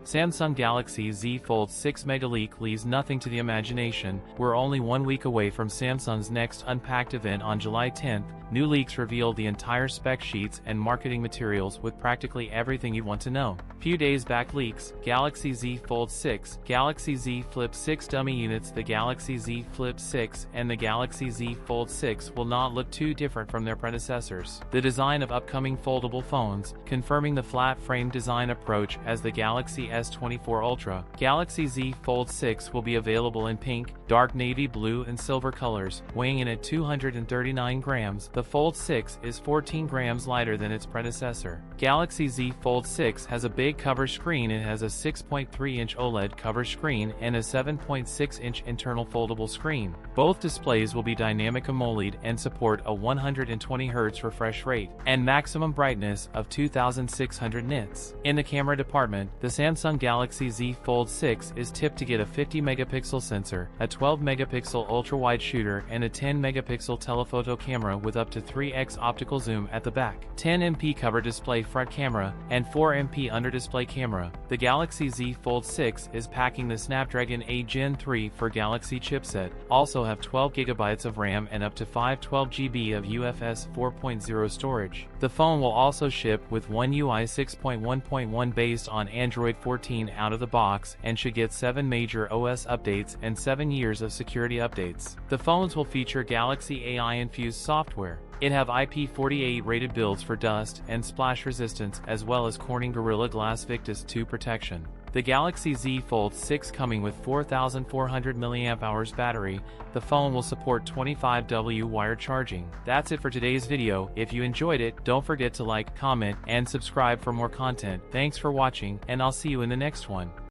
Samsung Galaxy Z Fold 6 Mega Leak leaves nothing to the imagination. We're only 1 week away from Samsung's next Unpacked event on July 10th. New leaks reveal the entire spec sheets and marketing materials with practically everything you want to know. Few days back leaks, Galaxy Z Fold 6, Galaxy Z Flip 6 dummy units. The Galaxy Z Flip 6 and the Galaxy Z Fold 6 will not look too different from their predecessors. The design of upcoming foldable phones, confirming the flat frame design approach as the Galaxy S24 Ultra. Galaxy Z Fold 6 will be available in pink, dark navy blue and silver colors, weighing in at 239 grams. The Fold 6 is 14 grams lighter than its predecessor. Galaxy Z Fold 6 has a big cover screen. It has a 6.3-inch OLED cover screen and a 7.6-inch internal foldable screen. Both displays will be dynamic AMOLED and support a 120 Hz refresh rate and maximum brightness of 2600 nits. In the camera department, the Samsung Galaxy Z Fold 6 is tipped to get a 50-megapixel sensor, a 12-megapixel ultra-wide shooter and a 10-megapixel telephoto camera with up to 3x optical zoom at the back, 10MP cover display front camera, and 4MP under-display camera. The Galaxy Z Fold 6 is packing the Snapdragon 8 Gen 3 for Galaxy chipset, also have 12GB of RAM and up to 512GB of UFS 4.0 storage. The phone will also ship with One UI 6.1.1 based on Android 14 out of the box and should get 7 major OS updates and 7 years of security updates. The phones will feature Galaxy AI-infused software. It have IP48 rated builds for dust and splash resistance as well as Corning Gorilla Glass Victus 2 protection. The Galaxy Z Fold 6 coming with 4400 mAh battery. The phone will support 25W wired charging. That's it for today's video. If you enjoyed it, don't forget to like, comment, and subscribe for more content. Thanks for watching, and I'll see you in the next one.